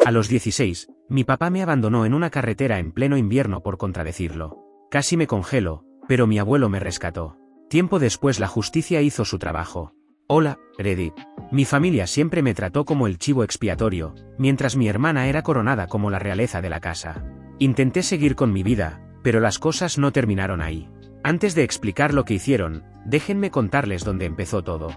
A los 16, mi papá me abandonó en una carretera en pleno invierno por contradecirlo. Casi me congelo, pero mi abuelo me rescató. Tiempo después la justicia hizo su trabajo. Hola, Reddit. Mi familia siempre me trató como el chivo expiatorio, mientras mi hermana era coronada como la realeza de la casa. Intenté seguir con mi vida, pero las cosas no terminaron ahí. Antes de explicar lo que hicieron, déjenme contarles dónde empezó todo.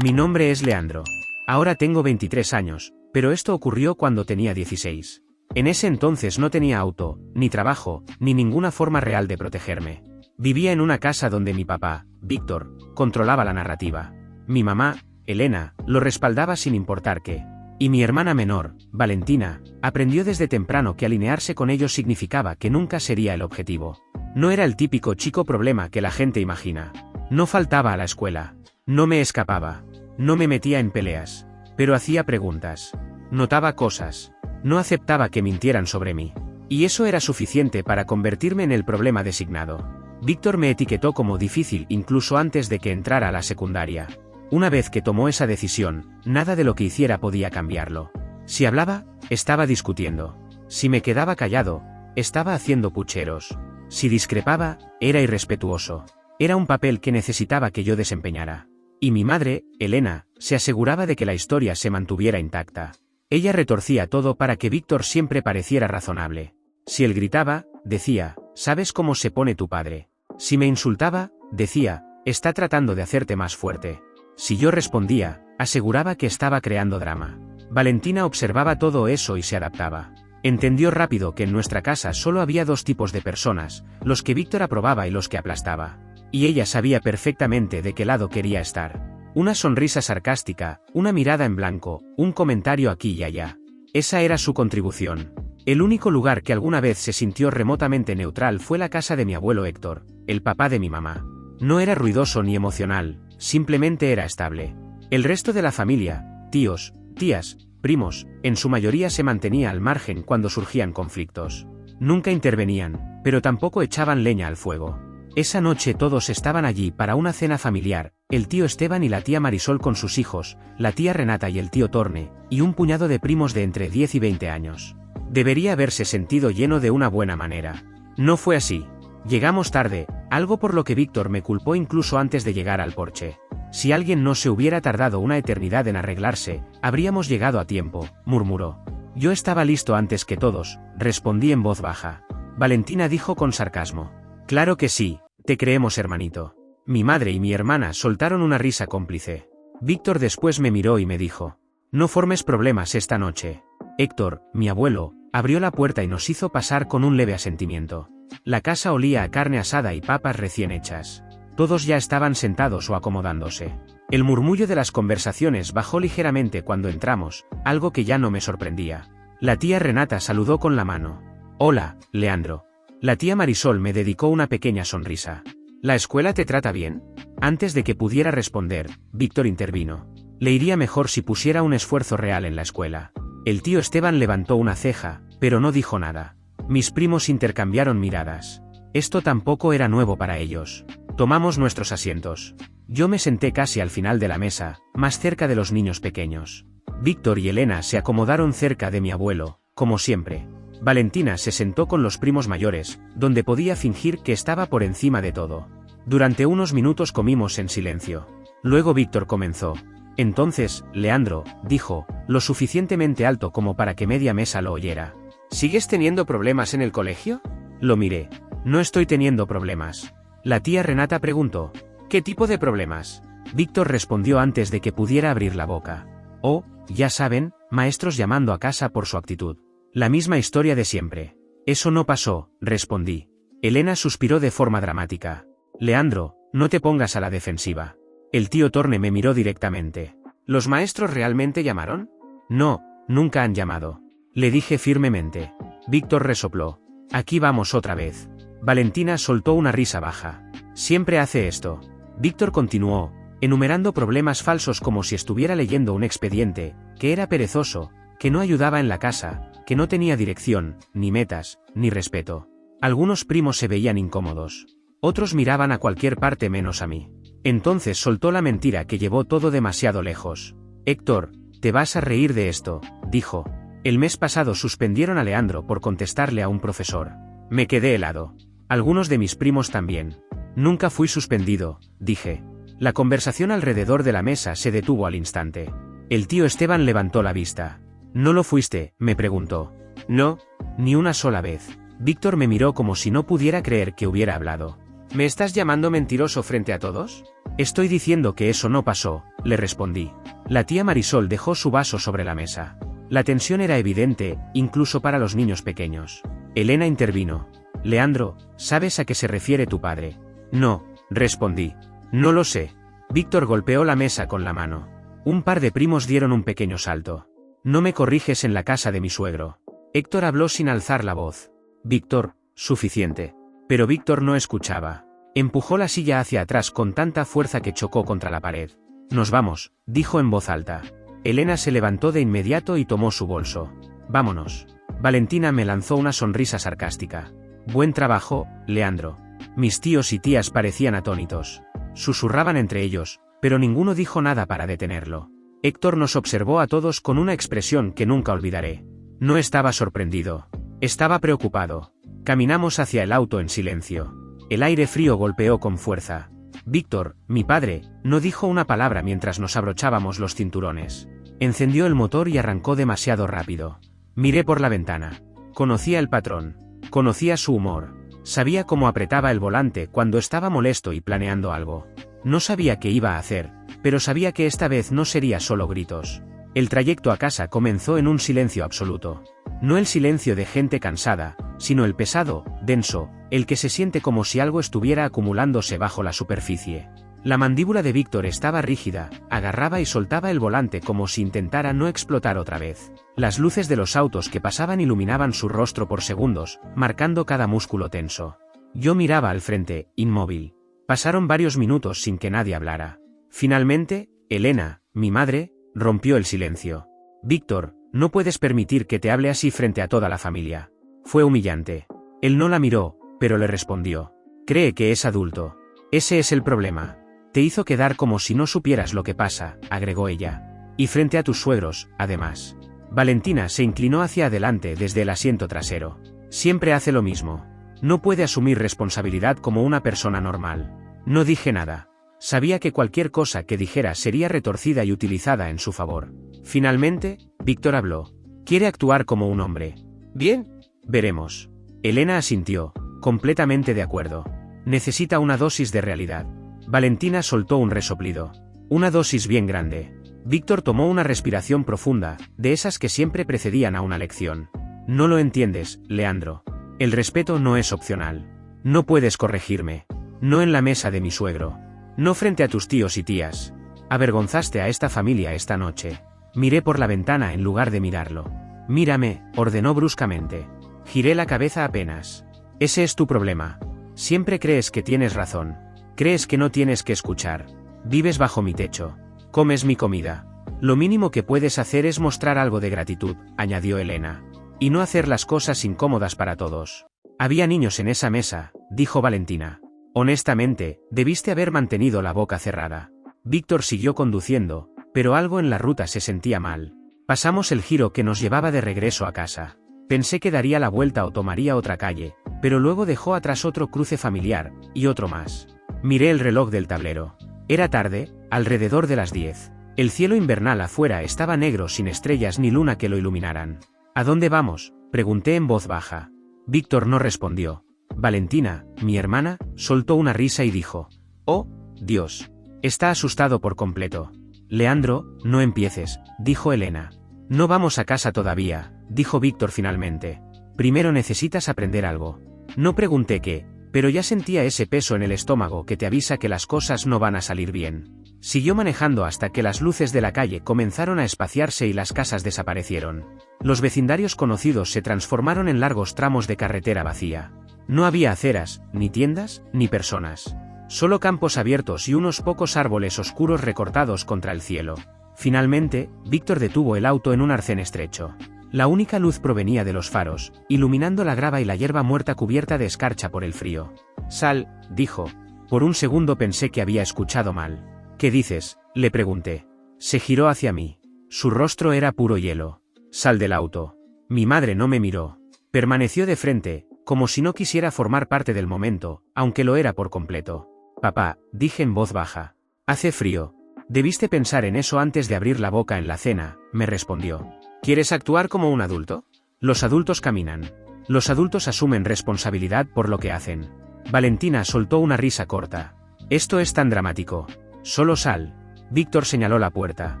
Mi nombre es Leandro. Ahora tengo 23 años, pero esto ocurrió cuando tenía 16. En ese entonces no tenía auto, ni trabajo, ni ninguna forma real de protegerme. Vivía en una casa donde mi papá, Víctor, controlaba la narrativa. Mi mamá, Elena, lo respaldaba sin importar qué. Y mi hermana menor, Valentina, aprendió desde temprano que alinearse con ellos significaba que nunca sería el objetivo. No era el típico chico problema que la gente imagina. No faltaba a la escuela. No me escapaba. No me metía en peleas. Pero hacía preguntas. Notaba cosas. No aceptaba que mintieran sobre mí. Y eso era suficiente para convertirme en el problema designado. Víctor me etiquetó como difícil incluso antes de que entrara a la secundaria. Una vez que tomó esa decisión, nada de lo que hiciera podía cambiarlo. Si hablaba, estaba discutiendo. Si me quedaba callado, estaba haciendo pucheros. Si discrepaba, era irrespetuoso. Era un papel que necesitaba que yo desempeñara. Y mi madre, Elena, se aseguraba de que la historia se mantuviera intacta. Ella retorcía todo para que Víctor siempre pareciera razonable. Si él gritaba, decía, ¿sabes cómo se pone tu padre? Si me insultaba, decía, está tratando de hacerte más fuerte. Si yo respondía, aseguraba que estaba creando drama. Valentina observaba todo eso y se adaptaba. Entendió rápido que en nuestra casa solo había dos tipos de personas, los que Víctor aprobaba y los que aplastaba. Y ella sabía perfectamente de qué lado quería estar. Una sonrisa sarcástica, una mirada en blanco, un comentario aquí y allá. Esa era su contribución. El único lugar que alguna vez se sintió remotamente neutral fue la casa de mi abuelo Héctor, el papá de mi mamá. No era ruidoso ni emocional, simplemente era estable. El resto de la familia, tíos, tías, primos, en su mayoría se mantenía al margen cuando surgían conflictos. Nunca intervenían, pero tampoco echaban leña al fuego. Esa noche todos estaban allí para una cena familiar, el tío Esteban y la tía Marisol con sus hijos, la tía Renata y el tío Torne, y un puñado de primos de entre 10 y 20 años. Debería haberse sentido lleno de una buena manera. No fue así. Llegamos tarde, algo por lo que Víctor me culpó incluso antes de llegar al porche. Si alguien no se hubiera tardado una eternidad en arreglarse, habríamos llegado a tiempo, murmuró. Yo estaba listo antes que todos, respondí en voz baja. Valentina dijo con sarcasmo. Claro que sí, te creemos, hermanito. Mi madre y mi hermana soltaron una risa cómplice. Víctor después me miró y me dijo. No formes problemas esta noche. Héctor, mi abuelo, abrió la puerta y nos hizo pasar con un leve asentimiento. La casa olía a carne asada y papas recién hechas. Todos ya estaban sentados o acomodándose. El murmullo de las conversaciones bajó ligeramente cuando entramos, algo que ya no me sorprendía. La tía Renata saludó con la mano. Hola, Leandro. La tía Marisol me dedicó una pequeña sonrisa. ¿La escuela te trata bien? Antes de que pudiera responder, Víctor intervino. Le iría mejor si pusiera un esfuerzo real en la escuela. El tío Esteban levantó una ceja, pero no dijo nada. Mis primos intercambiaron miradas. Esto tampoco era nuevo para ellos. Tomamos nuestros asientos. Yo me senté casi al final de la mesa, más cerca de los niños pequeños. Víctor y Elena se acomodaron cerca de mi abuelo, como siempre. Valentina se sentó con los primos mayores, donde podía fingir que estaba por encima de todo. Durante unos minutos comimos en silencio. Luego Víctor comenzó. Entonces, Leandro, dijo, lo suficientemente alto como para que media mesa lo oyera. ¿Sigues teniendo problemas en el colegio? Lo miré. No estoy teniendo problemas. La tía Renata preguntó. ¿Qué tipo de problemas? Víctor respondió antes de que pudiera abrir la boca. Oh, ya saben, maestros llamando a casa por su actitud. La misma historia de siempre. Eso no pasó, respondí. Elena suspiró de forma dramática. Leandro, no te pongas a la defensiva. El tío Torne me miró directamente. ¿Los maestros realmente llamaron? No, nunca han llamado. Le dije firmemente. Víctor resopló. Aquí vamos otra vez. Valentina soltó una risa baja. Siempre hace esto. Víctor continuó, enumerando problemas falsos como si estuviera leyendo un expediente, que era perezoso, que no ayudaba en la casa, que no tenía dirección, ni metas, ni respeto. Algunos primos se veían incómodos. Otros miraban a cualquier parte menos a mí. Entonces soltó la mentira que llevó todo demasiado lejos. Héctor, te vas a reír de esto, dijo. El mes pasado suspendieron a Leandro por contestarle a un profesor. Me quedé helado. Algunos de mis primos también. Nunca fui suspendido, dije. La conversación alrededor de la mesa se detuvo al instante. El tío Esteban levantó la vista. ¿No lo fuiste?, me preguntó. No, ni una sola vez. Víctor me miró como si no pudiera creer que hubiera hablado. ¿Me estás llamando mentiroso frente a todos? Estoy diciendo que eso no pasó, le respondí. La tía Marisol dejó su vaso sobre la mesa. La tensión era evidente, incluso para los niños pequeños. Elena intervino. Leandro, ¿sabes a qué se refiere tu padre? No, respondí. No lo sé. Víctor golpeó la mesa con la mano. Un par de primos dieron un pequeño salto. No me corriges en la casa de mi suegro. Héctor habló sin alzar la voz. Víctor, suficiente. Pero Víctor no escuchaba. Empujó la silla hacia atrás con tanta fuerza que chocó contra la pared. Nos vamos, dijo en voz alta. Elena se levantó de inmediato y tomó su bolso. Vámonos. Valentina me lanzó una sonrisa sarcástica. Buen trabajo, Leandro. Mis tíos y tías parecían atónitos. Susurraban entre ellos, pero ninguno dijo nada para detenerlo. Héctor nos observó a todos con una expresión que nunca olvidaré. No estaba sorprendido. Estaba preocupado. Caminamos hacia el auto en silencio. El aire frío golpeó con fuerza. Víctor, mi padre, no dijo una palabra mientras nos abrochábamos los cinturones. Encendió el motor y arrancó demasiado rápido. Miré por la ventana. Conocía el patrón. Conocía su humor. Sabía cómo apretaba el volante cuando estaba molesto y planeando algo. No sabía qué iba a hacer, pero sabía que esta vez no sería solo gritos. El trayecto a casa comenzó en un silencio absoluto. No el silencio de gente cansada, sino el pesado, denso, el que se siente como si algo estuviera acumulándose bajo la superficie. La mandíbula de Víctor estaba rígida, agarraba y soltaba el volante como si intentara no explotar otra vez. Las luces de los autos que pasaban iluminaban su rostro por segundos, marcando cada músculo tenso. Yo miraba al frente, inmóvil. Pasaron varios minutos sin que nadie hablara. Finalmente, Elena, mi madre, rompió el silencio. Víctor, no puedes permitir que te hable así frente a toda la familia. Fue humillante. Él no la miró, pero le respondió. Cree que es adulto. Ese es el problema. Te hizo quedar como si no supieras lo que pasa, agregó ella. Y frente a tus suegros, además. Valentina se inclinó hacia adelante desde el asiento trasero. Siempre hace lo mismo. No puede asumir responsabilidad como una persona normal. No dije nada. Sabía que cualquier cosa que dijera sería retorcida y utilizada en su favor. Finalmente, Víctor habló. Quiere actuar como un hombre. Bien. Veremos. Elena asintió, completamente de acuerdo. Necesita una dosis de realidad. Valentina soltó un resoplido. Una dosis bien grande. Víctor tomó una respiración profunda, de esas que siempre precedían a una lección. No lo entiendes, Leandro. El respeto no es opcional. No puedes corregirme. No en la mesa de mi suegro. No frente a tus tíos y tías. Avergonzaste a esta familia esta noche. Miré por la ventana en lugar de mirarlo. Mírame, ordenó bruscamente. Giré la cabeza apenas. Ese es tu problema. Siempre crees que tienes razón. Crees que no tienes que escuchar. Vives bajo mi techo. Comes mi comida. Lo mínimo que puedes hacer es mostrar algo de gratitud, añadió Elena. Y no hacer las cosas incómodas para todos. Había niños en esa mesa, dijo Valentina. Honestamente, debiste haber mantenido la boca cerrada. Víctor siguió conduciendo, pero algo en la ruta se sentía mal. Pasamos el giro que nos llevaba de regreso a casa. Pensé que daría la vuelta o tomaría otra calle, pero luego dejó atrás otro cruce familiar, y otro más. Miré el reloj del tablero. Era tarde, alrededor de las 10. El cielo invernal afuera estaba negro sin estrellas ni luna que lo iluminaran. ¿A dónde vamos?, pregunté en voz baja. Víctor no respondió. Valentina, mi hermana, soltó una risa y dijo: «Oh, Dios». Está asustado por completo. «Leandro, no empieces», dijo Elena. «No vamos a casa todavía», dijo Víctor finalmente. «Primero necesitas aprender algo». No pregunté qué, pero ya sentía ese peso en el estómago que te avisa que las cosas no van a salir bien. Siguió manejando hasta que las luces de la calle comenzaron a espaciarse y las casas desaparecieron. Los vecindarios conocidos se transformaron en largos tramos de carretera vacía. No había aceras, ni tiendas, ni personas. Solo campos abiertos y unos pocos árboles oscuros recortados contra el cielo. Finalmente, Víctor detuvo el auto en un arcén estrecho. La única luz provenía de los faros, iluminando la grava y la hierba muerta cubierta de escarcha por el frío. «Sal», dijo. Por un segundo pensé que había escuchado mal. «¿Qué dices?», le pregunté. Se giró hacia mí. Su rostro era puro hielo. «Sal del auto». Mi madre no me miró. Permaneció de frente, como si no quisiera formar parte del momento, aunque lo era por completo. Papá, dije en voz baja. Hace frío. Debiste pensar en eso antes de abrir la boca en la cena, me respondió. ¿Quieres actuar como un adulto? Los adultos caminan. Los adultos asumen responsabilidad por lo que hacen. Valentina soltó una risa corta. Esto es tan dramático. Solo sal. Víctor señaló la puerta.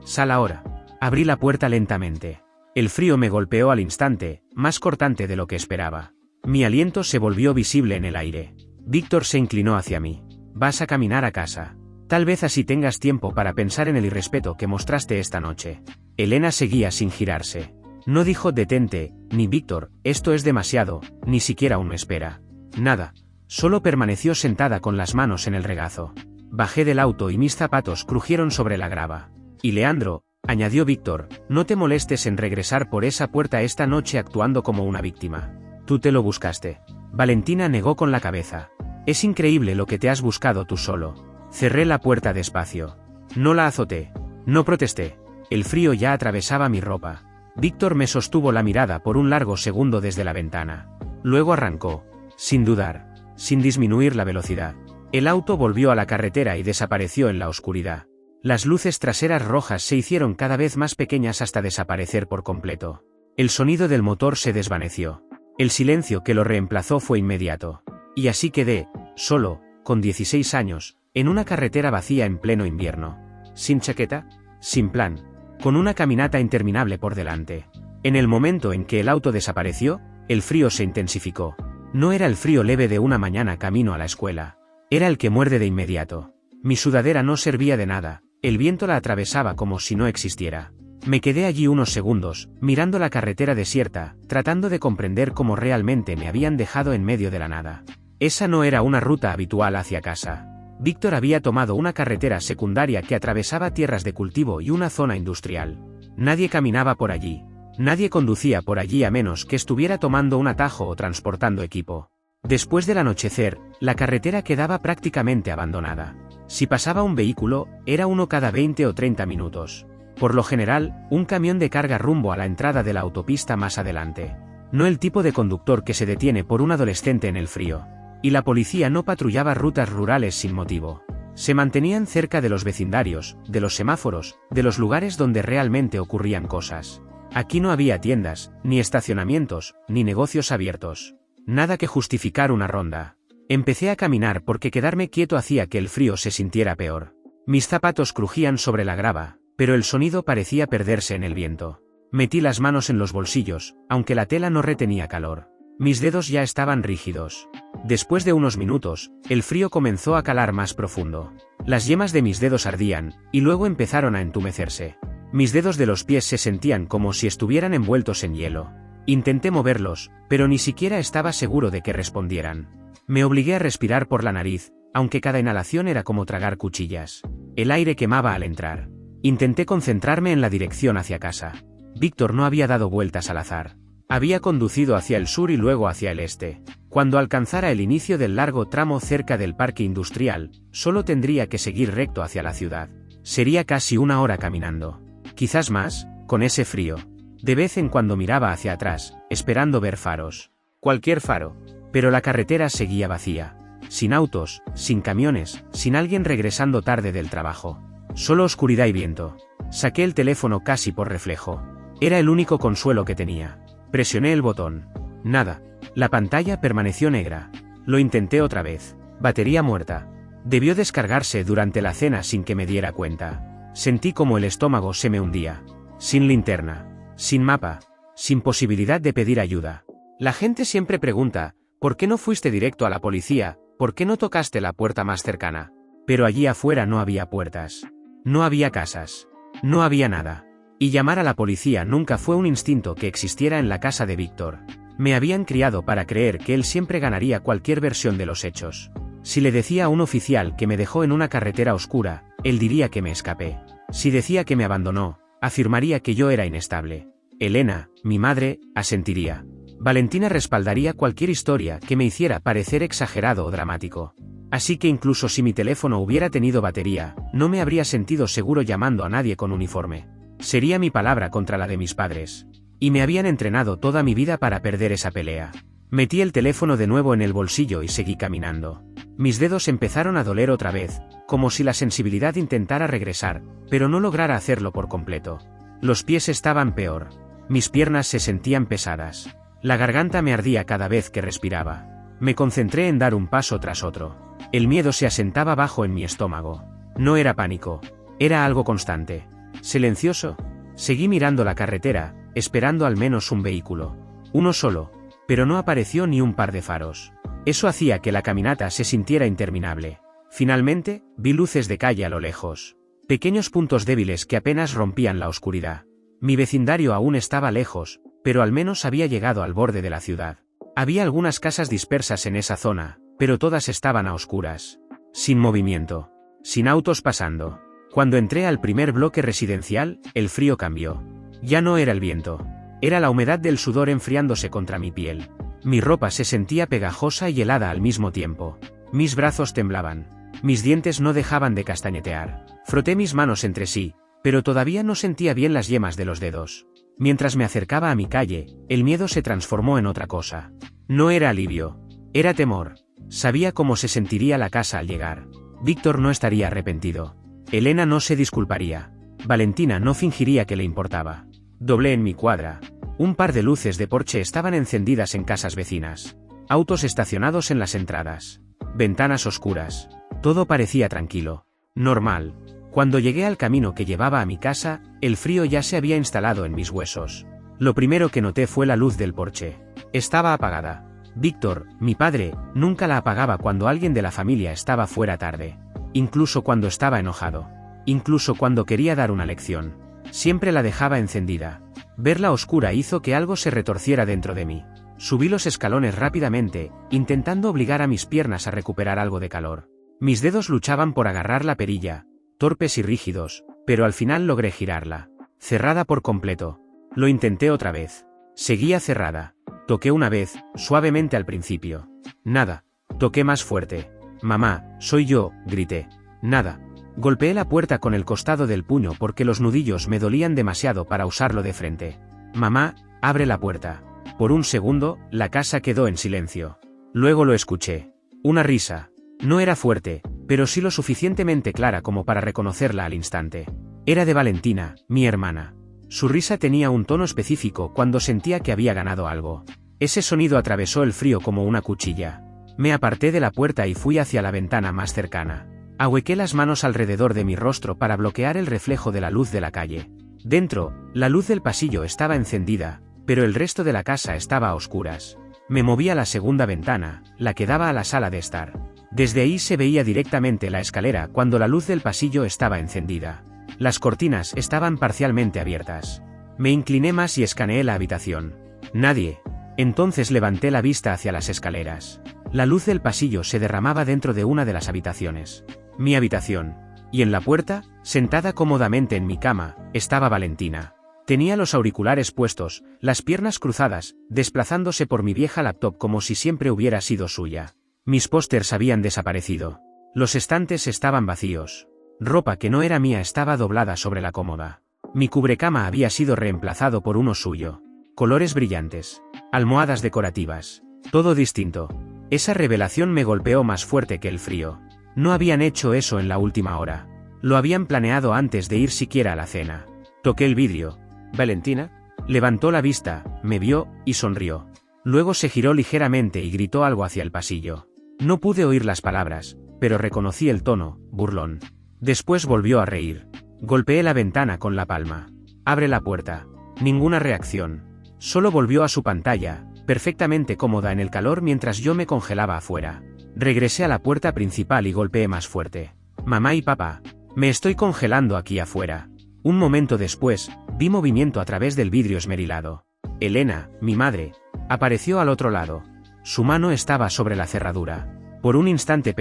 Sal ahora. Abrí la puerta lentamente. El frío me golpeó al instante, más cortante de lo que esperaba. Mi aliento se volvió visible en el aire. Víctor se inclinó hacia mí. Vas a caminar a casa. Tal vez así tengas tiempo para pensar en el irrespeto que mostraste esta noche. Elena seguía sin girarse. No dijo detente, ni Víctor, esto es demasiado, ni siquiera aún me espera. Nada. Solo permaneció sentada con las manos en el regazo. Bajé del auto y mis zapatos crujieron sobre la grava. Y Leandro, añadió Víctor, no te molestes en regresar por esa puerta esta noche actuando como una víctima. Tú te lo buscaste. Valentina negó con la cabeza. Es increíble lo que te has buscado tú solo. Cerré la puerta despacio. No la azoté. No protesté. El frío ya atravesaba mi ropa. Víctor me sostuvo la mirada por un largo segundo desde la ventana. Luego arrancó. Sin dudar. Sin disminuir la velocidad. El auto volvió a la carretera y desapareció en la oscuridad. Las luces traseras rojas se hicieron cada vez más pequeñas hasta desaparecer por completo. El sonido del motor se desvaneció. El silencio que lo reemplazó fue inmediato. Y así quedé, solo, con 16 años, en una carretera vacía en pleno invierno. Sin chaqueta, sin plan, con una caminata interminable por delante. En el momento en que el auto desapareció, el frío se intensificó. No era el frío leve de una mañana camino a la escuela. Era el que muerde de inmediato. Mi sudadera no servía de nada, el viento la atravesaba como si no existiera. Me quedé allí unos segundos, mirando la carretera desierta, tratando de comprender cómo realmente me habían dejado en medio de la nada. Esa no era una ruta habitual hacia casa. Víctor había tomado una carretera secundaria que atravesaba tierras de cultivo y una zona industrial. Nadie caminaba por allí. Nadie conducía por allí a menos que estuviera tomando un atajo o transportando equipo. Después del anochecer, la carretera quedaba prácticamente abandonada. Si pasaba un vehículo, era uno cada 20 o 30 minutos. Por lo general, un camión de carga rumbo a la entrada de la autopista más adelante. No el tipo de conductor que se detiene por un adolescente en el frío. Y la policía no patrullaba rutas rurales sin motivo. Se mantenían cerca de los vecindarios, de los semáforos, de los lugares donde realmente ocurrían cosas. Aquí no había tiendas, ni estacionamientos, ni negocios abiertos. Nada que justificar una ronda. Empecé a caminar porque quedarme quieto hacía que el frío se sintiera peor. Mis zapatos crujían sobre la grava, pero el sonido parecía perderse en el viento. Metí las manos en los bolsillos, aunque la tela no retenía calor. Mis dedos ya estaban rígidos. Después de unos minutos, el frío comenzó a calar más profundo. Las yemas de mis dedos ardían, y luego empezaron a entumecerse. Mis dedos de los pies se sentían como si estuvieran envueltos en hielo. Intenté moverlos, pero ni siquiera estaba seguro de que respondieran. Me obligué a respirar por la nariz, aunque cada inhalación era como tragar cuchillas. El aire quemaba al entrar. Intenté concentrarme en la dirección hacia casa. Víctor no había dado vueltas al azar. Había conducido hacia el sur y luego hacia el este. Cuando alcanzara el inicio del largo tramo cerca del parque industrial, solo tendría que seguir recto hacia la ciudad. Sería casi una hora caminando. Quizás más, con ese frío. De vez en cuando miraba hacia atrás, esperando ver faros. Cualquier faro. Pero la carretera seguía vacía. Sin autos, sin camiones, sin alguien regresando tarde del trabajo. Solo oscuridad y viento. Saqué el teléfono casi por reflejo. Era el único consuelo que tenía. Presioné el botón. Nada. La pantalla permaneció negra. Lo intenté otra vez. Batería muerta. Debió descargarse durante la cena sin que me diera cuenta. Sentí como el estómago se me hundía. Sin linterna. Sin mapa. Sin posibilidad de pedir ayuda. La gente siempre pregunta, ¿por qué no fuiste directo a la policía? ¿Por qué no tocaste la puerta más cercana? Pero allí afuera no había puertas. No había casas. No había nada. Y llamar a la policía nunca fue un instinto que existiera en la casa de Víctor. Me habían criado para creer que él siempre ganaría cualquier versión de los hechos. Si le decía a un oficial que me dejó en una carretera oscura, él diría que me escapé. Si decía que me abandonó, afirmaría que yo era inestable. Elena, mi madre, asentiría. Valentina respaldaría cualquier historia que me hiciera parecer exagerado o dramático. Así que incluso si mi teléfono hubiera tenido batería, no me habría sentido seguro llamando a nadie con uniforme. Sería mi palabra contra la de mis padres. Y me habían entrenado toda mi vida para perder esa pelea. Metí el teléfono de nuevo en el bolsillo y seguí caminando. Mis dedos empezaron a doler otra vez, como si la sensibilidad intentara regresar, pero no lograra hacerlo por completo. Los pies estaban peor. Mis piernas se sentían pesadas. La garganta me ardía cada vez que respiraba. Me concentré en dar un paso tras otro. El miedo se asentaba bajo en mi estómago. No era pánico. Era algo constante. Silencioso. Seguí mirando la carretera, esperando al menos un vehículo. Uno solo. Pero no apareció ni un par de faros. Eso hacía que la caminata se sintiera interminable. Finalmente, vi luces de calle a lo lejos. Pequeños puntos débiles que apenas rompían la oscuridad. Mi vecindario aún estaba lejos, pero al menos había llegado al borde de la ciudad. Había algunas casas dispersas en esa zona, pero todas estaban a oscuras. Sin movimiento. Sin autos pasando. Cuando entré al primer bloque residencial, el frío cambió. Ya no era el viento. Era la humedad del sudor enfriándose contra mi piel. Mi ropa se sentía pegajosa y helada al mismo tiempo. Mis brazos temblaban. Mis dientes no dejaban de castañetear. Froté mis manos entre sí, pero todavía no sentía bien las yemas de los dedos. Mientras me acercaba a mi calle, el miedo se transformó en otra cosa. No era alivio. Era temor. Sabía cómo se sentiría la casa al llegar. Víctor no estaría arrepentido. Elena no se disculparía. Valentina no fingiría que le importaba. Doblé en mi cuadra. Un par de luces de porche estaban encendidas en casas vecinas. Autos estacionados en las entradas. Ventanas oscuras. Todo parecía tranquilo. Normal. Cuando llegué al camino que llevaba a mi casa, el frío ya se había instalado en mis huesos. Lo primero que noté fue la luz del porche. Estaba apagada. Víctor, mi padre, nunca la apagaba cuando alguien de la familia estaba fuera tarde. Incluso cuando estaba enojado. Incluso cuando quería dar una lección. Siempre la dejaba encendida. Verla oscura hizo que algo se retorciera dentro de mí. Subí los escalones rápidamente, intentando obligar a mis piernas a recuperar algo de calor. Mis dedos luchaban por agarrar la perilla, torpes y rígidos, pero al final logré girarla. Cerrada por completo. Lo intenté otra vez. Seguía cerrada. Toqué una vez, suavemente al principio. Nada. Toqué más fuerte. Mamá, soy yo, grité. Nada. Golpeé la puerta con el costado del puño porque los nudillos me dolían demasiado para usarlo de frente. Mamá, abre la puerta. Por un segundo, la casa quedó en silencio. Luego lo escuché. Una risa. No era fuerte, pero sí lo suficientemente clara como para reconocerla al instante. Era de Valentina, mi hermana. Su risa tenía un tono específico cuando sentía que había ganado algo. Ese sonido atravesó el frío como una cuchilla. Me aparté de la puerta y fui hacia la ventana más cercana. Ahuequé las manos alrededor de mi rostro para bloquear el reflejo de la luz de la calle. Dentro, la luz del pasillo estaba encendida, pero el resto de la casa estaba a oscuras. Me moví a la segunda ventana, la que daba a la sala de estar. Desde ahí se veía directamente la escalera cuando la luz del pasillo estaba encendida. Las cortinas estaban parcialmente abiertas. Me incliné más y escaneé la habitación. Nadie. Entonces levanté la vista hacia las escaleras. La luz del pasillo se derramaba dentro de una de las habitaciones. Mi habitación. Y en la puerta, sentada cómodamente en mi cama, estaba Valentina. Tenía los auriculares puestos, las piernas cruzadas, desplazándose por mi vieja laptop como si siempre hubiera sido suya. Mis pósters habían desaparecido. Los estantes estaban vacíos. Ropa que no era mía estaba doblada sobre la cómoda. Mi cubrecama había sido reemplazado por uno suyo. Colores brillantes. Almohadas decorativas. Todo distinto. Esa revelación me golpeó más fuerte que el frío. No habían hecho eso en la última hora. Lo habían planeado antes de ir siquiera a la cena. Toqué el vidrio. ¿Valentina? Levantó la vista, me vio, y sonrió. Luego se giró ligeramente y gritó algo hacia el pasillo. No pude oír las palabras, pero reconocí el tono, burlón. Después volvió a reír. Golpeé la ventana con la palma. Abre la puerta. Ninguna reacción. Solo volvió a su pantalla, perfectamente cómoda en el calor mientras yo me congelaba afuera. Regresé a la puerta principal y golpeé más fuerte. Mamá y papá. Me estoy congelando aquí afuera. Un momento después, vi movimiento a través del vidrio esmerilado. Elena, mi madre, apareció al otro lado. Su mano estaba sobre la cerradura. Por un instante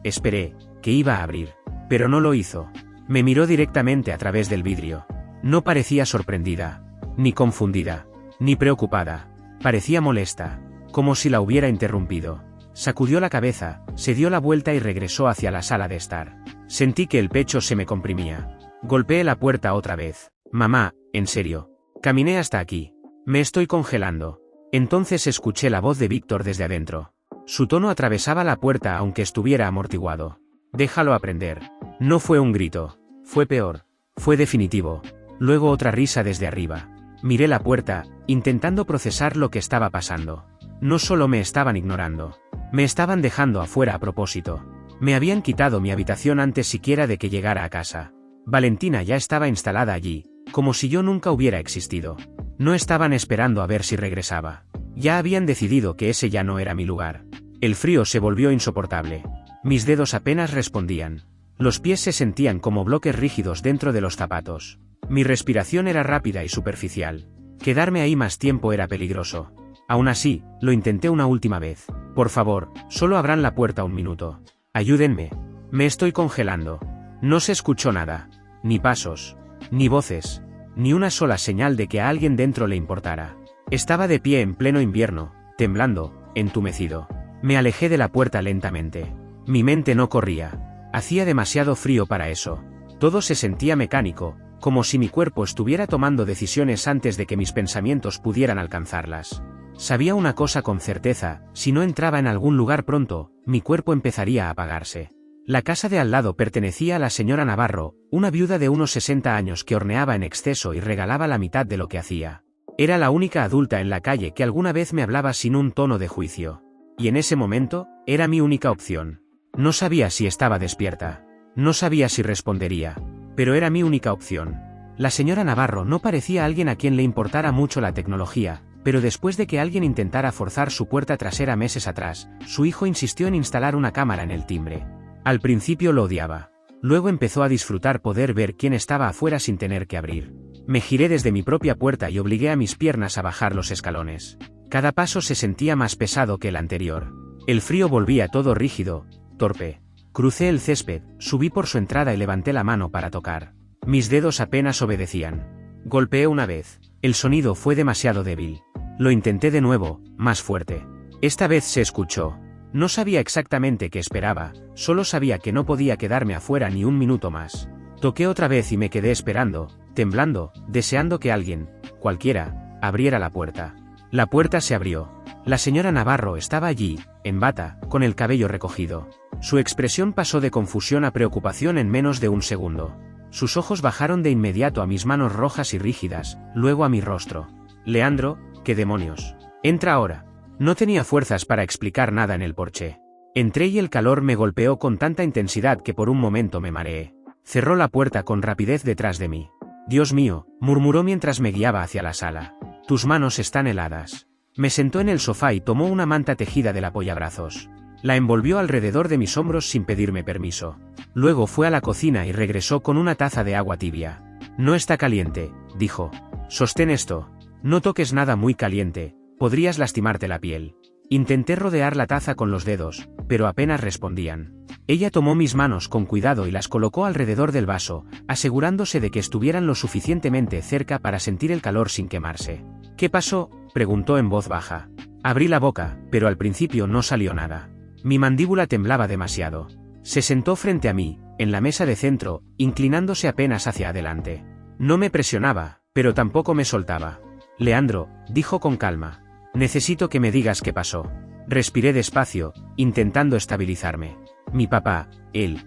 esperé, que iba a abrir. Pero no lo hizo. Me miró directamente a través del vidrio. No parecía sorprendida, ni confundida, ni preocupada. Parecía molesta, como si la hubiera interrumpido. Sacudió la cabeza, se dio la vuelta y regresó hacia la sala de estar. Sentí que el pecho se me comprimía. Golpeé la puerta otra vez. Mamá, en serio. Caminé hasta aquí. Me estoy congelando. Entonces escuché la voz de Víctor desde adentro. Su tono atravesaba la puerta aunque estuviera amortiguado. Déjalo aprender. No fue un grito. Fue peor. Fue definitivo. Luego otra risa desde arriba. Miré la puerta, intentando procesar lo que estaba pasando. No solo me estaban ignorando. Me estaban dejando afuera a propósito. Me habían quitado mi habitación antes siquiera de que llegara a casa. Valentina ya estaba instalada allí, como si yo nunca hubiera existido. No estaban esperando a ver si regresaba. Ya habían decidido que ese ya no era mi lugar. El frío se volvió insoportable. Mis dedos apenas respondían. Los pies se sentían como bloques rígidos dentro de los zapatos. Mi respiración era rápida y superficial. Quedarme ahí más tiempo era peligroso. Aún así, lo intenté una última vez. Por favor, solo abran la puerta un minuto. Ayúdenme. Me estoy congelando. No se escuchó nada. Ni pasos. Ni voces. Ni una sola señal de que a alguien dentro le importara. Estaba de pie en pleno invierno, temblando, entumecido. Me alejé de la puerta lentamente. Mi mente no corría. Hacía demasiado frío para eso. Todo se sentía mecánico, como si mi cuerpo estuviera tomando decisiones antes de que mis pensamientos pudieran alcanzarlas. Sabía una cosa con certeza: si no entraba en algún lugar pronto, mi cuerpo empezaría a apagarse. La casa de al lado pertenecía a la señora Navarro, una viuda de unos 60 años que horneaba en exceso y regalaba la mitad de lo que hacía. Era la única adulta en la calle que alguna vez me hablaba sin un tono de juicio. Y en ese momento, era mi única opción. No sabía si estaba despierta. No sabía si respondería. Pero era mi única opción. La señora Navarro no parecía alguien a quien le importara mucho la tecnología, pero después de que alguien intentara forzar su puerta trasera meses atrás, su hijo insistió en instalar una cámara en el timbre. Al principio lo odiaba. Luego empezó a disfrutar poder ver quién estaba afuera sin tener que abrir. Me giré desde mi propia puerta y obligué a mis piernas a bajar los escalones. Cada paso se sentía más pesado que el anterior. El frío volvía todo rígido, torpe. Crucé el césped, subí por su entrada y levanté la mano para tocar. Mis dedos apenas obedecían. Golpeé una vez. El sonido fue demasiado débil. Lo intenté de nuevo, más fuerte. Esta vez se escuchó. No sabía exactamente qué esperaba, solo sabía que no podía quedarme afuera ni un minuto más. Toqué otra vez y me quedé esperando, temblando, deseando que alguien, cualquiera, abriera la puerta. La puerta se abrió. La señora Navarro estaba allí, en bata, con el cabello recogido. Su expresión pasó de confusión a preocupación en menos de un segundo. Sus ojos bajaron de inmediato a mis manos rojas y rígidas, luego a mi rostro. Leandro, ¿qué demonios? Entra ahora. No tenía fuerzas para explicar nada en el porche. Entré y el calor me golpeó con tanta intensidad que por un momento me mareé. Cerró la puerta con rapidez detrás de mí. Dios mío, murmuró mientras me guiaba hacia la sala. Tus manos están heladas. Me sentó en el sofá y tomó una manta tejida del apoyabrazos. La envolvió alrededor de mis hombros sin pedirme permiso. Luego fue a la cocina y regresó con una taza de agua tibia. No está caliente, dijo. Sostén esto. No toques nada muy caliente. Podrías lastimarte la piel. Intenté rodear la taza con los dedos, pero apenas respondían. Ella tomó mis manos con cuidado y las colocó alrededor del vaso, asegurándose de que estuvieran lo suficientemente cerca para sentir el calor sin quemarse. ¿Qué pasó?, preguntó en voz baja. Abrí la boca, pero al principio no salió nada. Mi mandíbula temblaba demasiado. Se sentó frente a mí, en la mesa de centro, inclinándose apenas hacia adelante. No me presionaba, pero tampoco me soltaba. Leandro, dijo con calma. Necesito que me digas qué pasó. Respiré despacio, intentando estabilizarme. Mi papá,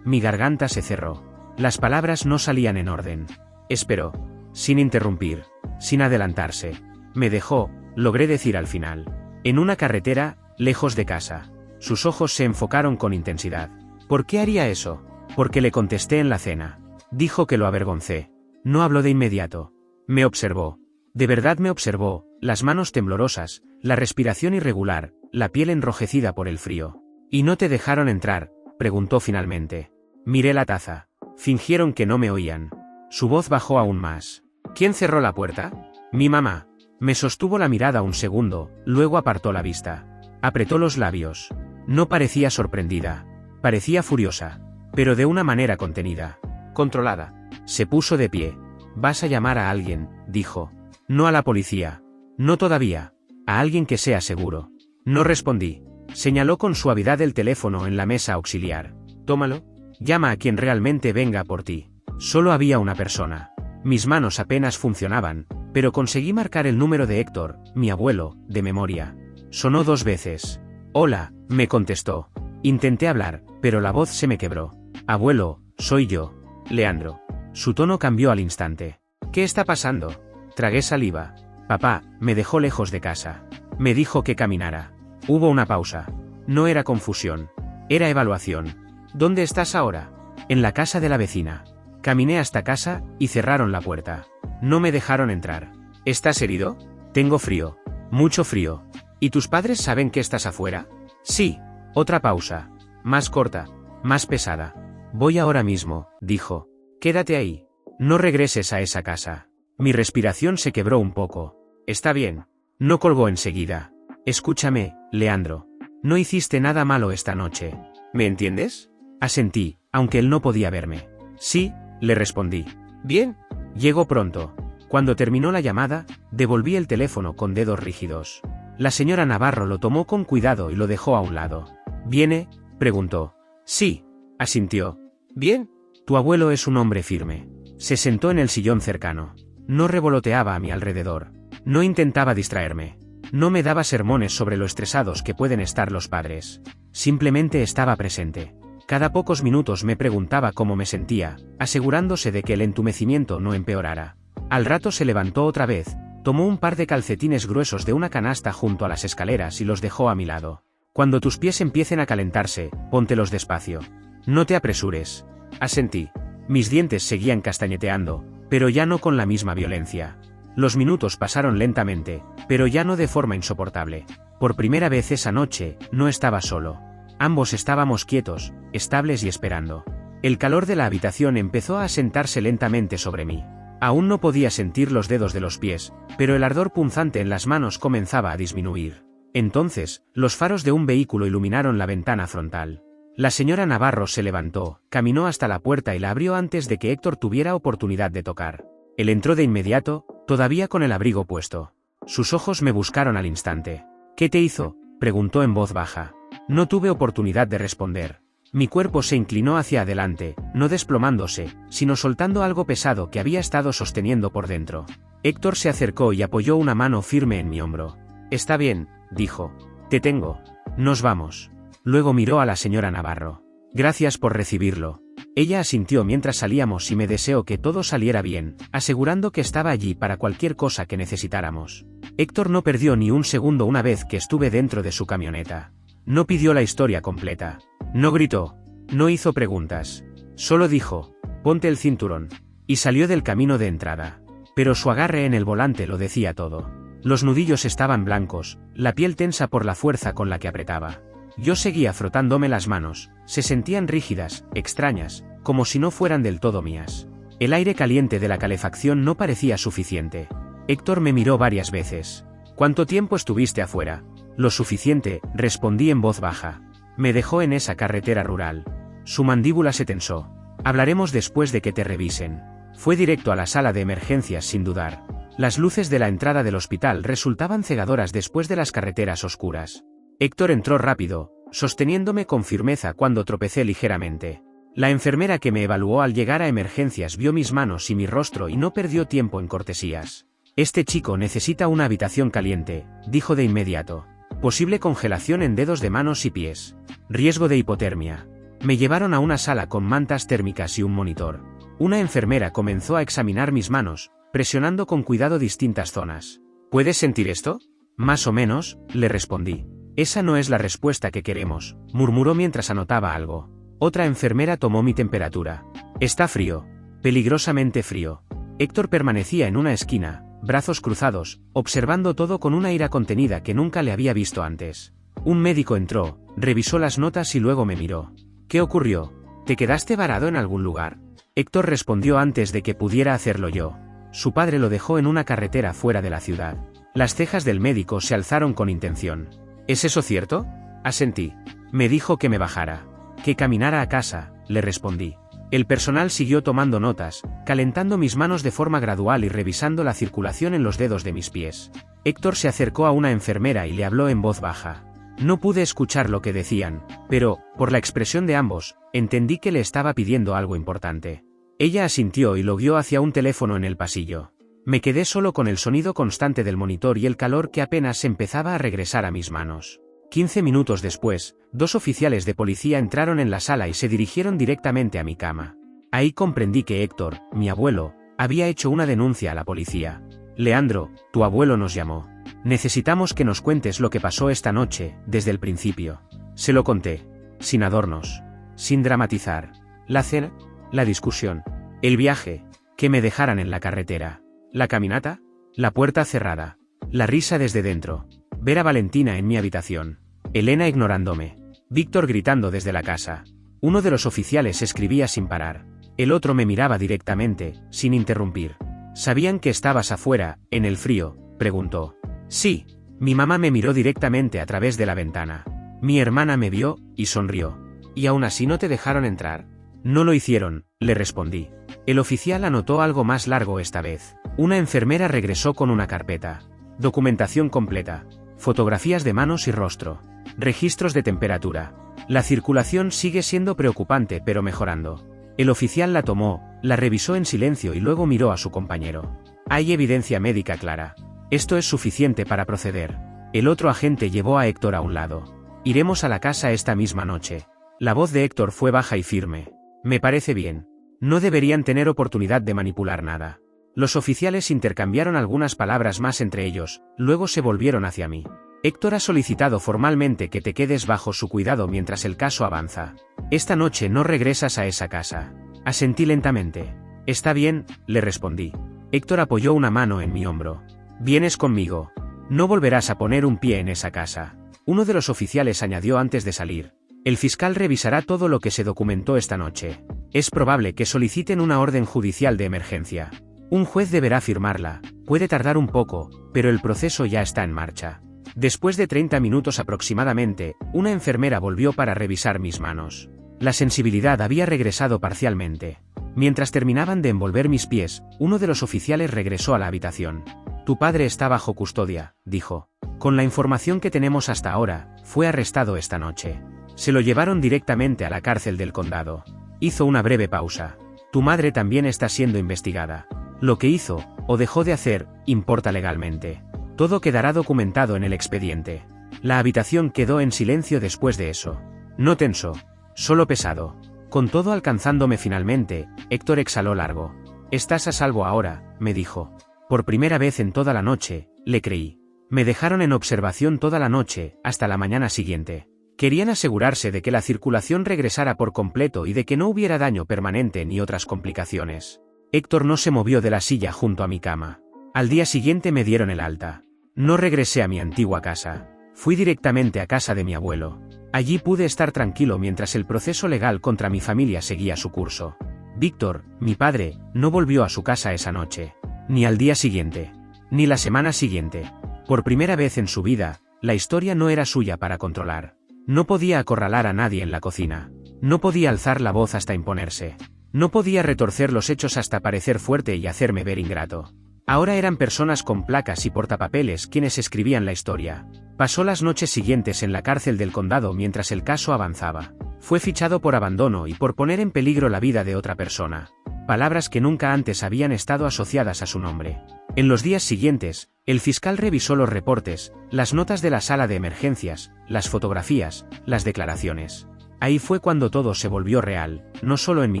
mi garganta se cerró. Las palabras no salían en orden. Esperó. Sin interrumpir. Sin adelantarse. Me dejó, logré decir al final. En una carretera, lejos de casa. Sus ojos se enfocaron con intensidad. ¿Por qué haría eso? Porque le contesté en la cena. Dijo que lo avergoncé. No habló de inmediato. Me observó. De verdad me observó, las manos temblorosas, la respiración irregular, la piel enrojecida por el frío. ¿Y no te dejaron entrar?, preguntó finalmente. Miré la taza. Fingieron que no me oían. Su voz bajó aún más. ¿Quién cerró la puerta? Mi mamá. Me sostuvo la mirada un segundo, luego apartó la vista. Apretó los labios. No parecía sorprendida. Parecía furiosa. Pero de una manera contenida. Controlada. Se puso de pie. Vas a llamar a alguien, dijo. No a la policía. No todavía. A alguien que sea seguro. No respondí. Señaló con suavidad el teléfono en la mesa auxiliar. Tómalo. Llama a quien realmente venga por ti. Solo había una persona. Mis manos apenas funcionaban, pero conseguí marcar el número de Héctor, mi abuelo, de memoria. Sonó 2 veces. Hola, me contestó. Intenté hablar, pero la voz se me quebró. Abuelo, soy yo, Leandro. Su tono cambió al instante. ¿Qué está pasando? Tragué saliva. Papá, me dejó lejos de casa. Me dijo que caminara. Hubo una pausa. No era confusión. Era evaluación. ¿Dónde estás ahora? En la casa de la vecina. Caminé hasta casa, y cerraron la puerta. No me dejaron entrar. ¿Estás herido? Tengo frío. Mucho frío. ¿Y tus padres saben que estás afuera? Sí. Otra pausa. Más corta. Más pesada. Voy ahora mismo, dijo. Quédate ahí. No regreses a esa casa. Mi respiración se quebró un poco. Está bien. No colgó enseguida. Escúchame, Leandro. No hiciste nada malo esta noche. ¿Me entiendes? Asentí, aunque él no podía verme. Sí, le respondí. Bien. Llegó pronto. Cuando terminó la llamada, devolví el teléfono con dedos rígidos. La señora Navarro lo tomó con cuidado y lo dejó a un lado. ¿Viene? Preguntó. Sí, asintió. Bien. Tu abuelo es un hombre firme. Se sentó en el sillón cercano. No revoloteaba a mi alrededor. No intentaba distraerme. No me daba sermones sobre lo estresados que pueden estar los padres. Simplemente estaba presente. Cada pocos minutos me preguntaba cómo me sentía, asegurándose de que el entumecimiento no empeorara. Al rato se levantó otra vez, tomó un par de calcetines gruesos de una canasta junto a las escaleras y los dejó a mi lado. Cuando tus pies empiecen a calentarse, póntelos despacio. No te apresures. Asentí. Mis dientes seguían castañeteando, pero ya no con la misma violencia. Los minutos pasaron lentamente, pero ya no de forma insoportable. Por primera vez esa noche, no estaba solo. Ambos estábamos quietos, estables y esperando. El calor de la habitación empezó a asentarse lentamente sobre mí. Aún no podía sentir los dedos de los pies, pero el ardor punzante en las manos comenzaba a disminuir. Entonces, los faros de un vehículo iluminaron la ventana frontal. La señora Navarro se levantó, caminó hasta la puerta y la abrió antes de que Héctor tuviera oportunidad de tocar. Él entró de inmediato, todavía con el abrigo puesto. Sus ojos me buscaron al instante. ¿Qué te hizo?, preguntó en voz baja. No tuve oportunidad de responder. Mi cuerpo se inclinó hacia adelante, no desplomándose, sino soltando algo pesado que había estado sosteniendo por dentro. Héctor se acercó y apoyó una mano firme en mi hombro. Está bien, dijo. Te tengo. Nos vamos. Luego miró a la señora Navarro. Gracias por recibirlo. Ella asintió mientras salíamos y me deseó que todo saliera bien, asegurando que estaba allí para cualquier cosa que necesitáramos. Héctor no perdió ni un segundo una vez que estuve dentro de su camioneta. No pidió la historia completa. No gritó. No hizo preguntas. Solo dijo, ponte el cinturón. Y salió del camino de entrada. Pero su agarre en el volante lo decía todo. Los nudillos estaban blancos, la piel tensa por la fuerza con la que apretaba. Yo seguía frotándome las manos, se sentían rígidas, extrañas, como si no fueran del todo mías. El aire caliente de la calefacción no parecía suficiente. Héctor me miró varias veces. ¿Cuánto tiempo estuviste afuera? Lo suficiente, respondí en voz baja. Me dejó en esa carretera rural. Su mandíbula se tensó. Hablaremos después de que te revisen. Fue directo a la sala de emergencias sin dudar. Las luces de la entrada del hospital resultaban cegadoras después de las carreteras oscuras. Héctor entró rápido, sosteniéndome con firmeza cuando tropecé ligeramente. La enfermera que me evaluó al llegar a emergencias vio mis manos y mi rostro y no perdió tiempo en cortesías. Este chico necesita una habitación caliente, dijo de inmediato. Posible congelación en dedos de manos y pies. Riesgo de hipotermia. Me llevaron a una sala con mantas térmicas y un monitor. Una enfermera comenzó a examinar mis manos, presionando con cuidado distintas zonas. ¿Puedes sentir esto? Más o menos, le respondí. Esa no es la respuesta que queremos, murmuró mientras anotaba algo. Otra enfermera tomó mi temperatura. Está frío. Peligrosamente frío. Héctor permanecía en una esquina, brazos cruzados, observando todo con una ira contenida que nunca le había visto antes. Un médico entró, revisó las notas y luego me miró. ¿Qué ocurrió? ¿Te quedaste varado en algún lugar? Héctor respondió antes de que pudiera hacerlo yo. Su padre lo dejó en una carretera fuera de la ciudad. Las cejas del médico se alzaron con intención. ¿Es eso cierto? Asentí. Me dijo que me bajara. Que caminara a casa, le respondí. El personal siguió tomando notas, calentando mis manos de forma gradual y revisando la circulación en los dedos de mis pies. Héctor se acercó a una enfermera y le habló en voz baja. No pude escuchar lo que decían, pero, por la expresión de ambos, entendí que le estaba pidiendo algo importante. Ella asintió y lo guió hacia un teléfono en el pasillo. Me quedé solo con el sonido constante del monitor y el calor que apenas empezaba a regresar a mis manos. 15 minutos después, 2 oficiales de policía entraron en la sala y se dirigieron directamente a mi cama. Ahí comprendí que Héctor, mi abuelo, había hecho una denuncia a la policía. Leandro, tu abuelo nos llamó. Necesitamos que nos cuentes lo que pasó esta noche, desde el principio. Se lo conté. Sin adornos. Sin dramatizar. La cena, la discusión, el viaje, que me dejaran en la carretera, la caminata, la puerta cerrada, la risa desde dentro, ver a Valentina en mi habitación, Elena ignorándome, Víctor gritando desde la casa. Uno de los oficiales escribía sin parar. El otro me miraba directamente, sin interrumpir. ¿Sabían que estabas afuera, en el frío?, preguntó. Sí. Mi mamá me miró directamente a través de la ventana. Mi hermana me vio, y sonrió. ¿Y aún así no te dejaron entrar? No lo hicieron, le respondí. El oficial anotó algo más largo esta vez. Una enfermera regresó con una carpeta. Documentación completa. Fotografías de manos y rostro. Registros de temperatura. La circulación sigue siendo preocupante pero mejorando. El oficial la tomó, la revisó en silencio y luego miró a su compañero. Hay evidencia médica clara. Esto es suficiente para proceder. El otro agente llevó a Héctor a un lado. Iremos a la casa esta misma noche. La voz de Héctor fue baja y firme. Me parece bien. No deberían tener oportunidad de manipular nada. Los oficiales intercambiaron algunas palabras más entre ellos, luego se volvieron hacia mí. Héctor ha solicitado formalmente que te quedes bajo su cuidado mientras el caso avanza. Esta noche no regresas a esa casa. Asentí lentamente. Está bien, le respondí. Héctor apoyó una mano en mi hombro. Vienes conmigo. No volverás a poner un pie en esa casa. Uno de los oficiales añadió antes de salir. El fiscal revisará todo lo que se documentó esta noche. Es probable que soliciten una orden judicial de emergencia. Un juez deberá firmarla. Puede tardar un poco, pero el proceso ya está en marcha. Después de 30 minutos aproximadamente, una enfermera volvió para revisar mis manos. La sensibilidad había regresado parcialmente. Mientras terminaban de envolver mis pies, uno de los oficiales regresó a la habitación. Tu padre está bajo custodia, dijo. Con la información que tenemos hasta ahora, fue arrestado esta noche. Se lo llevaron directamente a la cárcel del condado. Hizo una breve pausa. Tu madre también está siendo investigada. Lo que hizo, o dejó de hacer, importa legalmente. Todo quedará documentado en el expediente. La habitación quedó en silencio después de eso. No tenso, solo pesado. Con todo alcanzándome finalmente, Héctor exhaló largo. Estás a salvo ahora, me dijo. Por primera vez en toda la noche, le creí. Me dejaron en observación toda la noche, hasta la mañana siguiente. Querían asegurarse de que la circulación regresara por completo y de que no hubiera daño permanente ni otras complicaciones. Héctor no se movió de la silla junto a mi cama. Al día siguiente me dieron el alta. No regresé a mi antigua casa. Fui directamente a casa de mi abuelo. Allí pude estar tranquilo mientras el proceso legal contra mi familia seguía su curso. Víctor, mi padre, no volvió a su casa esa noche. Ni al día siguiente. Ni la semana siguiente. Por primera vez en su vida, la historia no era suya para controlar. No podía acorralar a nadie en la cocina. No podía alzar la voz hasta imponerse. No podía retorcer los hechos hasta parecer fuerte y hacerme ver ingrato. Ahora eran personas con placas y portapapeles quienes escribían la historia. Pasó las noches siguientes en la cárcel del condado mientras el caso avanzaba. Fue fichado por abandono y por poner en peligro la vida de otra persona. Palabras que nunca antes habían estado asociadas a su nombre. En los días siguientes, el fiscal revisó los reportes, las notas de la sala de emergencias, las fotografías, las declaraciones. Ahí fue cuando todo se volvió real, no solo en mi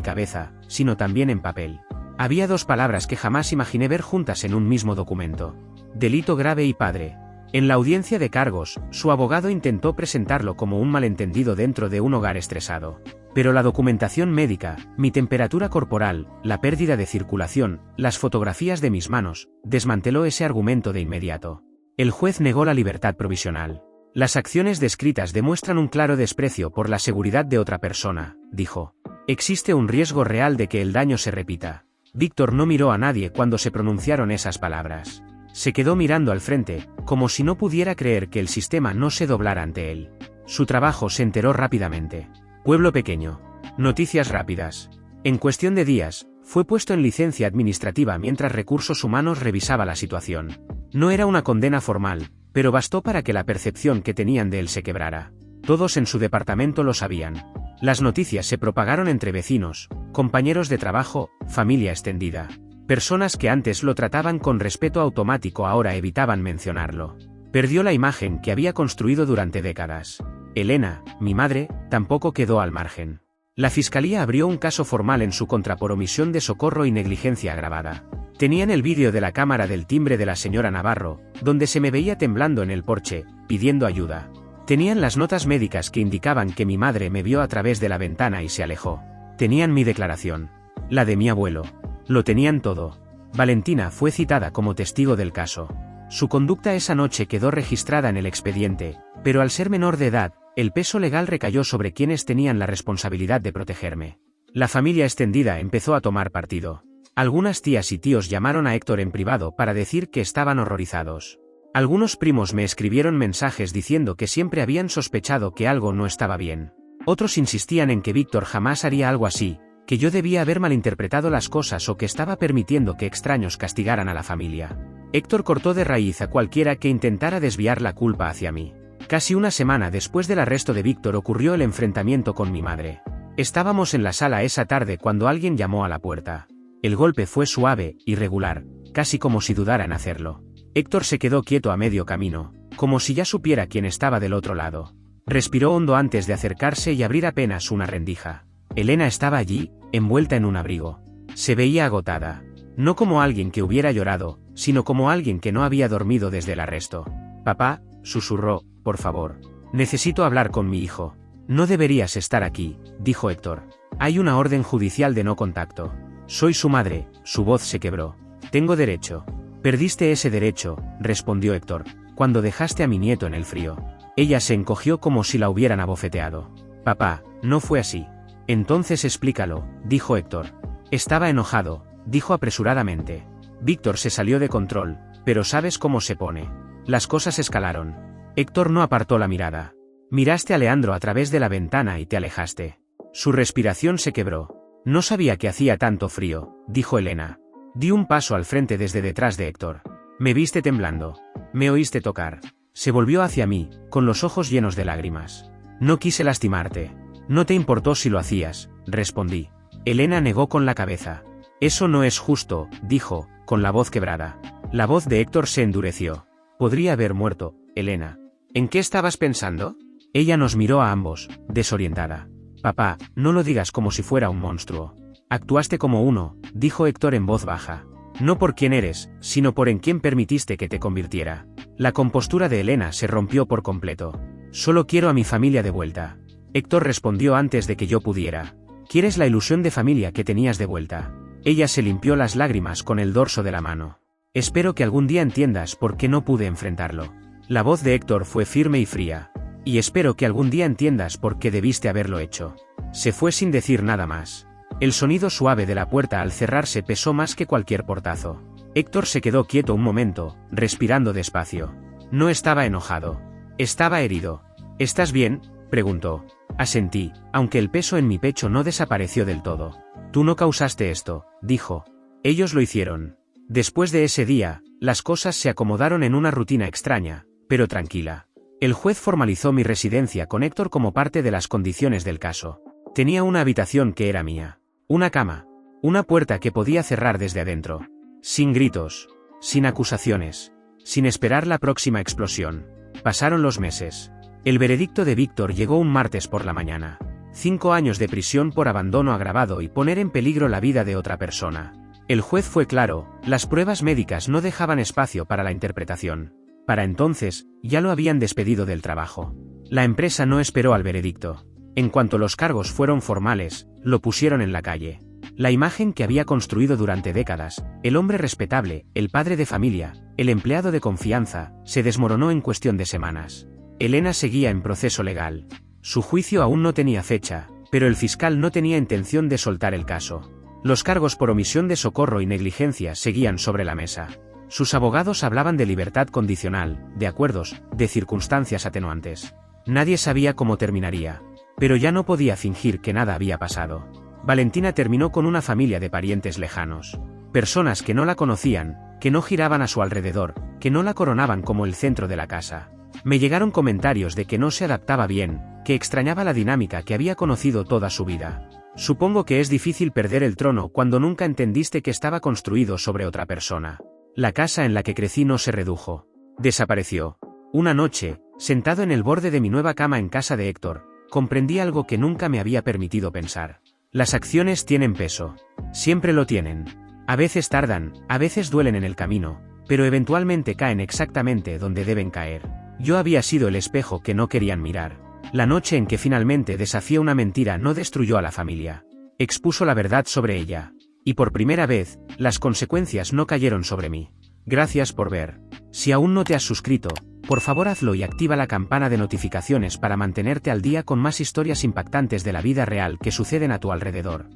cabeza, sino también en papel. Había 2 palabras que jamás imaginé ver juntas en un mismo documento. Delito grave y padre. En la audiencia de cargos, su abogado intentó presentarlo como un malentendido dentro de un hogar estresado. Pero la documentación médica, mi temperatura corporal, la pérdida de circulación, las fotografías de mis manos, desmanteló ese argumento de inmediato. El juez negó la libertad provisional. Las acciones descritas demuestran un claro desprecio por la seguridad de otra persona, dijo. Existe un riesgo real de que el daño se repita. Víctor no miró a nadie cuando se pronunciaron esas palabras. Se quedó mirando al frente, como si no pudiera creer que el sistema no se doblara ante él. Su trabajo se enteró rápidamente. Pueblo pequeño. Noticias rápidas. En cuestión de días, fue puesto en licencia administrativa mientras Recursos Humanos revisaba la situación. No era una condena formal, pero bastó para que la percepción que tenían de él se quebrara. Todos en su departamento lo sabían. Las noticias se propagaron entre vecinos, compañeros de trabajo, familia extendida. Personas que antes lo trataban con respeto automático ahora evitaban mencionarlo. Perdió la imagen que había construido durante décadas. Elena, mi madre, tampoco quedó al margen. La fiscalía abrió un caso formal en su contra por omisión de socorro y negligencia agravada. Tenían el vídeo de la cámara del timbre de la señora Navarro, donde se me veía temblando en el porche, pidiendo ayuda. Tenían las notas médicas que indicaban que mi madre me vio a través de la ventana y se alejó. Tenían mi declaración. La de mi abuelo. Lo tenían todo. Valentina fue citada como testigo del caso. Su conducta esa noche quedó registrada en el expediente, pero al ser menor de edad, el peso legal recayó sobre quienes tenían la responsabilidad de protegerme. La familia extendida empezó a tomar partido. Algunas tías y tíos llamaron a Héctor en privado para decir que estaban horrorizados. Algunos primos me escribieron mensajes diciendo que siempre habían sospechado que algo no estaba bien. Otros insistían en que Víctor jamás haría algo así, que yo debía haber malinterpretado las cosas o que estaba permitiendo que extraños castigaran a la familia. Héctor cortó de raíz a cualquiera que intentara desviar la culpa hacia mí. Casi una semana después del arresto de Víctor ocurrió el enfrentamiento con mi madre. Estábamos en la sala esa tarde cuando alguien llamó a la puerta. El golpe fue suave, irregular, casi como si dudara en hacerlo. Héctor se quedó quieto a medio camino, como si ya supiera quién estaba del otro lado. Respiró hondo antes de acercarse y abrir apenas una rendija. Elena estaba allí, envuelta en un abrigo. Se veía agotada. No como alguien que hubiera llorado, sino como alguien que no había dormido desde el arresto. Papá, susurró, por favor. Necesito hablar con mi hijo. No deberías estar aquí, dijo Héctor. Hay una orden judicial de no contacto. Soy su madre, su voz se quebró. Tengo derecho. Perdiste ese derecho, respondió Héctor, cuando dejaste a mi nieto en el frío. Ella se encogió como si la hubieran abofeteado. Papá, no fue así. Entonces explícalo, dijo Héctor. Estaba enojado, dijo apresuradamente. Víctor se salió de control, pero ¿sabes cómo se pone? Las cosas escalaron. Héctor no apartó la mirada. Miraste a Leandro a través de la ventana y te alejaste. Su respiración se quebró. No sabía que hacía tanto frío, dijo Elena. Di un paso al frente desde detrás de Héctor. Me viste temblando. Me oíste tocar. Se volvió hacia mí, con los ojos llenos de lágrimas. No quise lastimarte. No te importó si lo hacías, respondí. Elena negó con la cabeza. Eso no es justo, dijo, con la voz quebrada. La voz de Héctor se endureció. Podría haber muerto, Elena. ¿En qué estabas pensando? Ella nos miró a ambos, desorientada. Papá, no lo digas como si fuera un monstruo. Actuaste como uno, dijo Héctor en voz baja. No por quién eres, sino por en quién permitiste que te convirtiera. La compostura de Elena se rompió por completo. Solo quiero a mi familia de vuelta. Héctor respondió antes de que yo pudiera. ¿Quieres la ilusión de familia que tenías de vuelta? Ella se limpió las lágrimas con el dorso de la mano. Espero que algún día entiendas por qué no pude enfrentarlo. La voz de Héctor fue firme y fría. Y espero que algún día entiendas por qué debiste haberlo hecho. Se fue sin decir nada más. El sonido suave de la puerta al cerrarse pesó más que cualquier portazo. Héctor se quedó quieto un momento, respirando despacio. No estaba enojado. Estaba herido. ¿Estás bien?, preguntó. Asentí, aunque el peso en mi pecho no desapareció del todo. Tú no causaste esto, dijo. Ellos lo hicieron. Después de ese día, las cosas se acomodaron en una rutina extraña, pero tranquila. El juez formalizó mi residencia con Héctor como parte de las condiciones del caso. Tenía una habitación que era mía. Una cama. Una puerta que podía cerrar desde adentro. Sin gritos. Sin acusaciones. Sin esperar la próxima explosión. Pasaron los meses. El veredicto de Víctor llegó un martes por la mañana. 5 años de prisión por abandono agravado y poner en peligro la vida de otra persona. El juez fue claro, las pruebas médicas no dejaban espacio para la interpretación. Para entonces, ya lo habían despedido del trabajo. La empresa no esperó al veredicto. En cuanto los cargos fueron formales, lo pusieron en la calle. La imagen que había construido durante décadas, el hombre respetable, el padre de familia, el empleado de confianza, se desmoronó en cuestión de semanas. Elena seguía en proceso legal. Su juicio aún no tenía fecha, pero el fiscal no tenía intención de soltar el caso. Los cargos por omisión de socorro y negligencia seguían sobre la mesa. Sus abogados hablaban de libertad condicional, de acuerdos, de circunstancias atenuantes. Nadie sabía cómo terminaría. Pero ya no podía fingir que nada había pasado. Valentina terminó con una familia de parientes lejanos. Personas que no la conocían, que no giraban a su alrededor, que no la coronaban como el centro de la casa. Me llegaron comentarios de que no se adaptaba bien, que extrañaba la dinámica que había conocido toda su vida. Supongo que es difícil perder el trono cuando nunca entendiste que estaba construido sobre otra persona. La casa en la que crecí no se redujo. Desapareció. Una noche, sentado en el borde de mi nueva cama en casa de Héctor, comprendí algo que nunca me había permitido pensar. Las acciones tienen peso. Siempre lo tienen. A veces tardan, a veces duelen en el camino, pero eventualmente caen exactamente donde deben caer. Yo había sido el espejo que no querían mirar. La noche en que finalmente desafié una mentira no destruyó a la familia. Expuso la verdad sobre ella. Y por primera vez, las consecuencias no cayeron sobre mí. Gracias por ver. Si aún no te has suscrito, por favor hazlo y activa la campana de notificaciones para mantenerte al día con más historias impactantes de la vida real que suceden a tu alrededor.